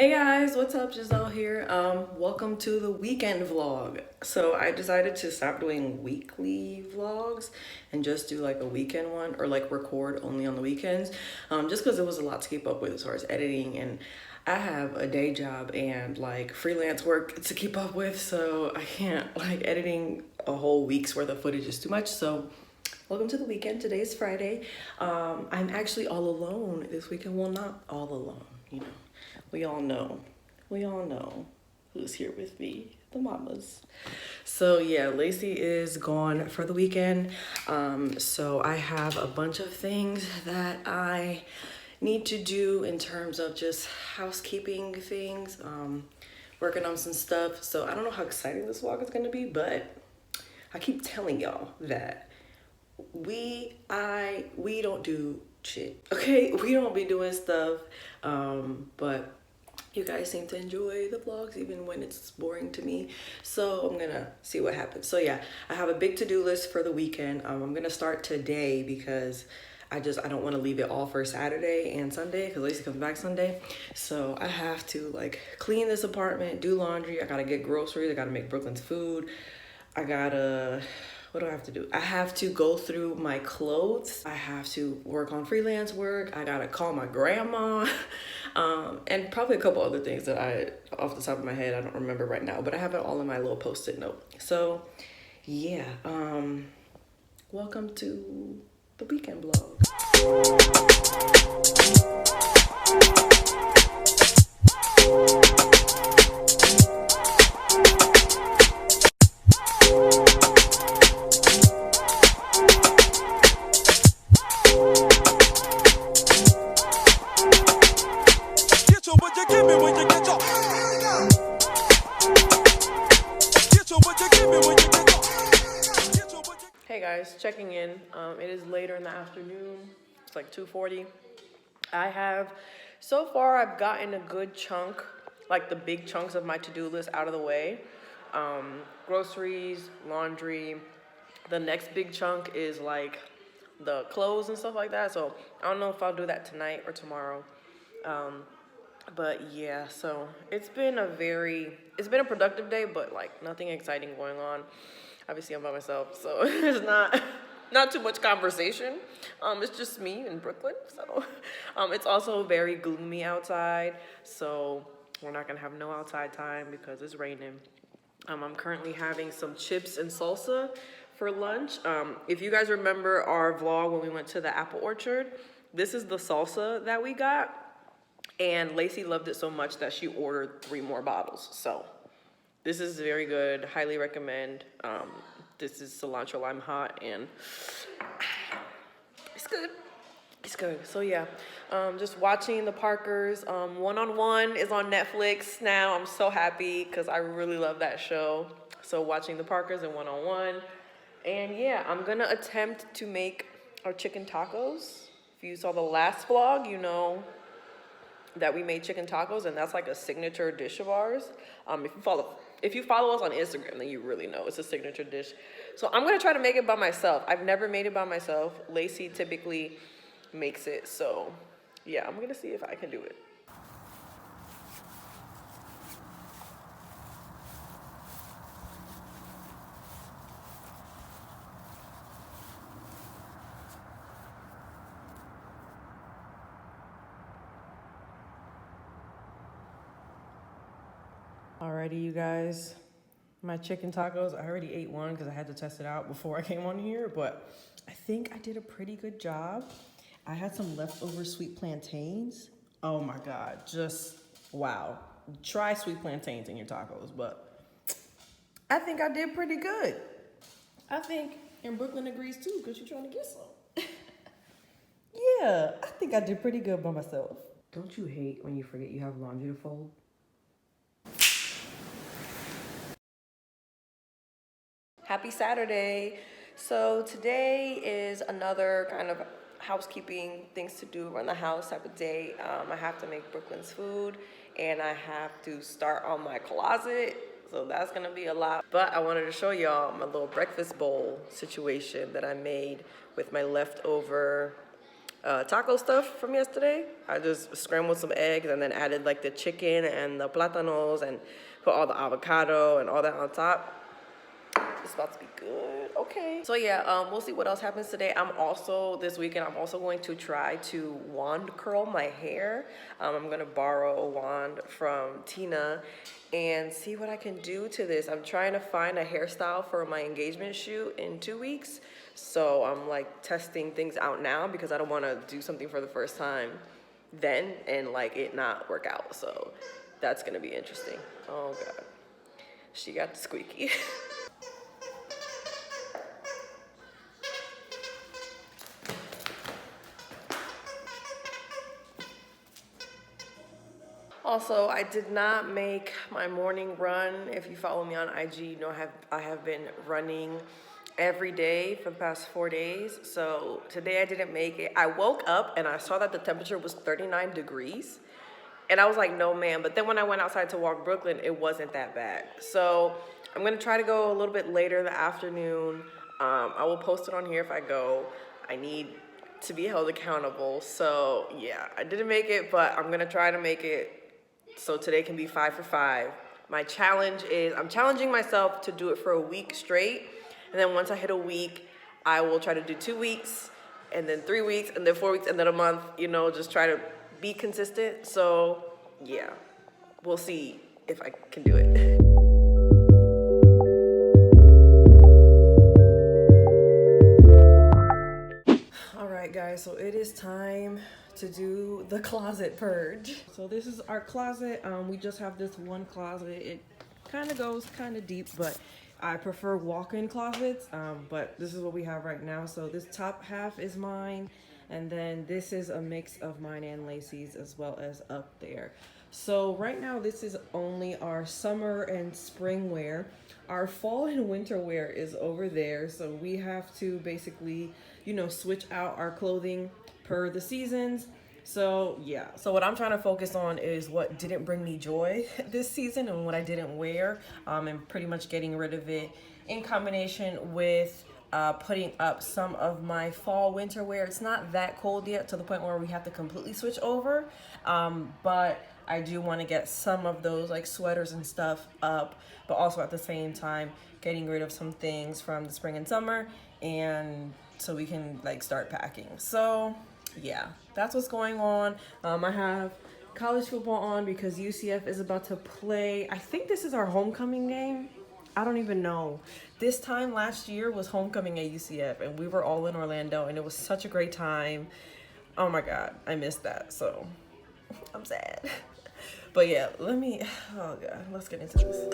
Hey guys, what's up? Giselle here. Welcome to the weekend vlog. So I decided to stop doing weekly vlogs and just do like a weekend one or like record only on the weekends. Just because it was a lot to keep up with as far as editing, and I have a day job and like freelance work to keep up with, so I can't like editing a whole week's worth of footage is too much. So welcome to the weekend. Today's Friday. I'm actually all alone this weekend. Well, not all alone, you know. We all know. We all know who's here with me, the mamas. So yeah, Lacey is gone for the weekend. So I have a bunch of things that I need to do in terms of just housekeeping things, working on some stuff. So I don't know how exciting this vlog is gonna be, but I keep telling y'all that we don't do shit, okay? We don't be doing stuff, but you guys seem to enjoy the vlogs even when it's boring to me, so I'm gonna see what happens. So yeah, I have a big to-do list for the weekend. I'm gonna start today because I don't want to leave it all for Saturday and Sunday because Lacey comes back Sunday. So I have to like clean this apartment, do laundry, I gotta get groceries, I gotta make Brooklyn's food, I gotta, what do I have to do? I have to go through my clothes. I have to work on freelance work. I gotta call my grandma. And probably a couple other things that off the top of my head, I don't remember right now, but I have it all in my little post-it note. So yeah, welcome to the weekend vlog. Hey guys, checking in. It is later in the afternoon. It's like 2:40. So far I've gotten a good chunk, like the big chunks of my to-do list out of the way. Groceries, laundry. The next big chunk is like the clothes and stuff like that. So I don't know if I'll do that tonight or tomorrow. But yeah, so it's been a productive day, but like nothing exciting going on. Obviously I'm by myself, so it's not too much conversation. It's just me in Brooklyn. So it's also very gloomy outside, so we're not gonna have no outside time because it's raining. I'm currently having some chips and salsa for lunch. If you guys remember our vlog when we went to the apple orchard, this is the salsa that we got. And Lacey loved it so much that she ordered 3 more bottles. So this is very good. Highly recommend. This is cilantro lime hot, and it's good. It's good. So yeah, just watching the Parkers. One-on-One is on Netflix now. I'm so happy because I really love that show. So watching the Parkers and One-on-One. And yeah, I'm gonna attempt to make our chicken tacos. If you saw the last vlog, you know that we made chicken tacos, and that's like a signature dish of ours. If you follow us on Instagram, then you really know it's a signature dish. So I'm gonna try to make it by myself. I've never made it by myself. Lacey typically makes it, so yeah, I'm gonna see if I can do it. Alrighty, you guys, my chicken tacos, I already ate one because I had to test it out before I came on here, but I think I did a pretty good job. I had some leftover sweet plantains. Oh my God, just wow. Try sweet plantains in your tacos, but I think I did pretty good. I think, and Brooklyn agrees too, because you're trying to get some. Yeah, I think I did pretty good by myself. Don't you hate when you forget you have laundry to fold? Happy Saturday. So today is another kind of housekeeping things to do around the house type of day. I have to make Brooklyn's food, and I have to start on my closet. So that's gonna be a lot. But I wanted to show y'all my little breakfast bowl situation that I made with my leftover taco stuff from yesterday. I just scrambled some eggs and then added like the chicken and the plátanos and put all the avocado and all that on top. It's about to be good. Okay. So yeah, we'll see what else happens today. This weekend, I'm also going to try to wand curl my hair. I'm gonna borrow a wand from Tina and see what I can do to this. I'm trying to find a hairstyle for my engagement shoot in 2 weeks. So I'm like testing things out now because I don't wanna do something for the first time then and like it not work out. So that's gonna be interesting. Oh God, she got the squeaky. Also, I did not make my morning run. If you follow me on IG, you know I have been running every day for the past 4 days. So today I didn't make it. I woke up and I saw that the temperature was 39 degrees. And I was like, no, man. But then when I went outside to walk Brooklyn, it wasn't that bad. So I'm going to try to go a little bit later in the afternoon. I will post it on here if I go. I need to be held accountable. So yeah, I didn't make it, but I'm going to try to make it so today can be 5 for 5. My challenge is, I'm challenging myself to do it for a week straight. And then once I hit a week, I will try to do 2 weeks, and then 3 weeks, and then 4 weeks, and then a month, you know, just try to be consistent. So yeah, we'll see if I can do it. All right, guys, so it is time to do the closet purge. So this is our closet. We just have this one closet. It kind of goes kind of deep, but I prefer walk-in closets. But this is what we have right now. So this top half is mine, and then this is a mix of mine and Lacey's as well as up there. So right now this is only our summer and spring wear. Our fall and winter wear is over there. So we have to basically, you know, switch out our clothing per the seasons. So yeah, so what I'm trying to focus on is what didn't bring me joy this season and what I didn't wear, and pretty much getting rid of it in combination with putting up some of my fall winter wear. It's not that cold yet to the point where we have to completely switch over, but I do want to get some of those like sweaters and stuff up, but also at the same time getting rid of some things from the spring and summer, and so we can like start packing. So yeah, that's what's going on. I have college football on because UCF is about to play. I think this is our homecoming game. I don't even know. This time last year was homecoming at UCF and we were all in Orlando and it was such a great time. Oh my God, I missed that. So I'm sad. But yeah, oh God, let's get into this.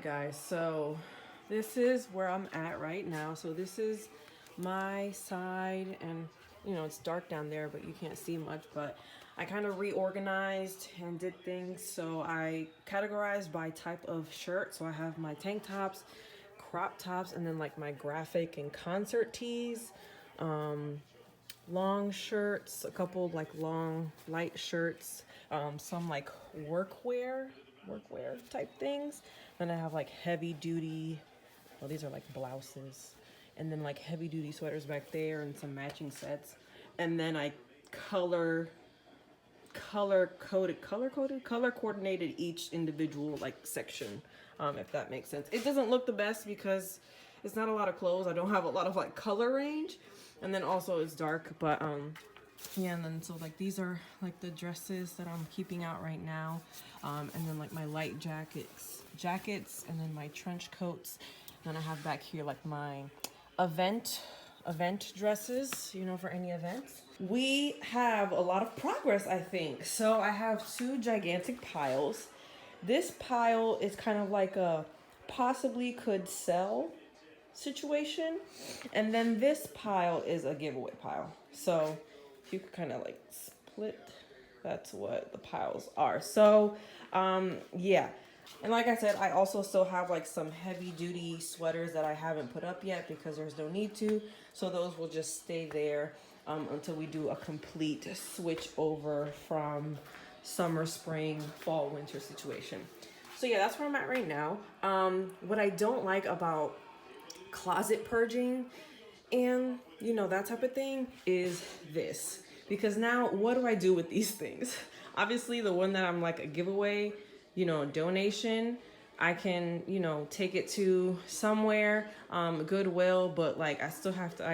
Guys, so this is where I'm at right now. So this is my side, and you know it's dark down there but you can't see much, but I kind of reorganized and did things. So I categorized by type of shirt. So I have my tank tops, crop tops, and then like my graphic and concert tees, long shirts, a couple like long light shirts, some like workwear type things. Then I have like heavy duty, well these are like blouses, and then like heavy duty sweaters back there and some matching sets. And then I color coordinated each individual like section, if that makes sense. It doesn't look the best because it's not a lot of clothes. I don't have a lot of like color range, and then also it's dark, but yeah. And then so like these are like the dresses that I'm keeping out right now, and then like my light jackets, and then my trench coats. Then I have back here like my event dresses, you know, for any events. We have a lot of progress, I think. So I have 2 gigantic piles. This pile is kind of like a possibly could sell situation, and then this pile is a giveaway pile. So if you could kind of like split that's what the piles are. So yeah, and like I said, I also still have like some heavy duty sweaters that I haven't put up yet because there's no need to, so those will just stay there until we do a complete switch over from summer, spring, fall, winter situation. So yeah, that's where I'm at right now. What I don't like about closet purging and that type of thing is this, because now what do I do with these things? Obviously the one that I'm like a giveaway, donation, I can take it to somewhere, Goodwill, but like I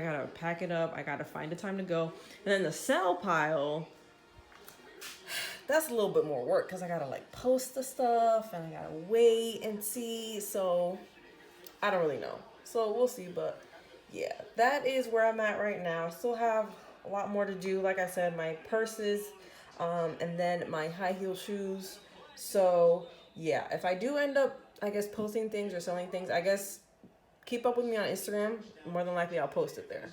gotta pack it up, I gotta find the time to go. And then the sell pile, that's a little bit more work because I gotta like post the stuff and I gotta wait and see, so I don't really know. So we'll see, but yeah, that is where I'm at right now. Still have a lot more to do. Like I said, my purses, and then my high heel shoes. So yeah, if I do end up, I guess, posting things or selling things, I guess keep up with me on Instagram. More than likely I'll post it there.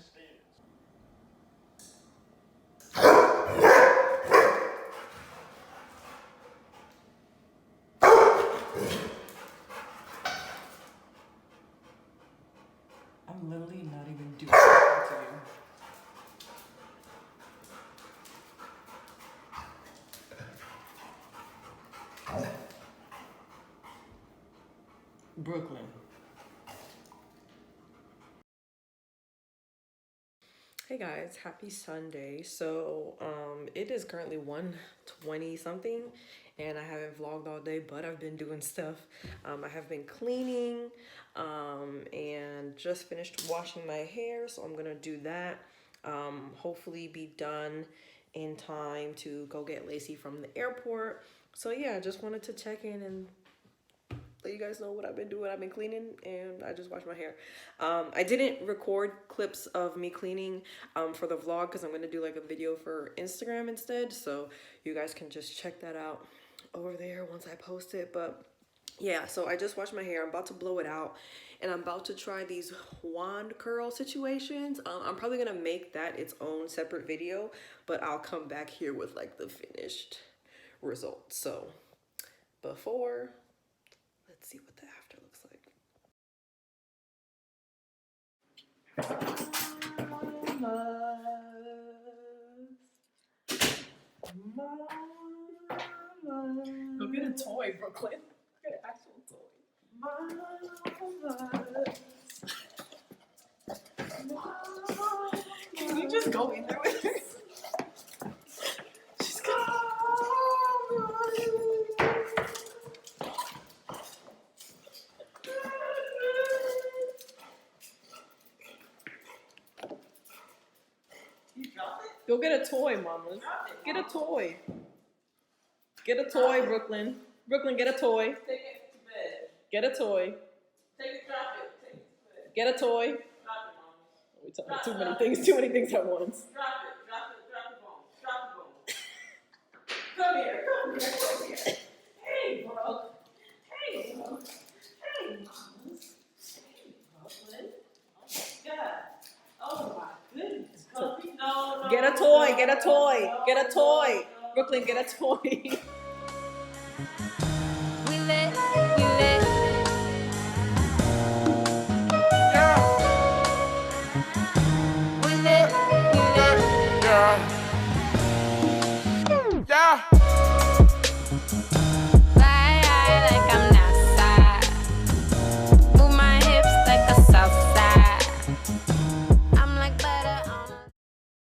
I'm literally not even doing anything to you. Brooklyn. Hey guys, happy Sunday. So it is currently 1:20 something and I haven't vlogged all day, but I've been doing stuff. I have been cleaning and just finished washing my hair, so I'm gonna do that. Hopefully be done in time to go get Lacey from the airport. So yeah, I just wanted to check in and let you guys know what I've been doing. I've been cleaning and I just washed my hair. I didn't record clips of me cleaning for the vlog because I'm going to do like a video for Instagram instead. So you guys can just check that out over there once I post it. But yeah, so I just washed my hair. I'm about to blow it out and I'm about to try these wand curl situations. I'm probably going to make that its own separate video, but I'll come back here with like the finished result. So before... let's see what the after looks like. Mamas. Go get a toy, Brooklyn. Get an actual toy. Mamas. Can you just go in there with her? She's got... Go get a toy, mamas. Get a toy. Get a toy, Brooklyn. Brooklyn, get a toy. Take it to bed. Get a toy. Take it, drop it. Take it to bed. Get a toy. Drop it, mama. We talking too many things at once. Drop the bone. Drop the bone. Come here. Hey, bro. Hey, mamas. Hey, Brooklyn. Oh my goodness. No. Get a toy. Get a toy. Get a toy. Brooklyn, get a toy.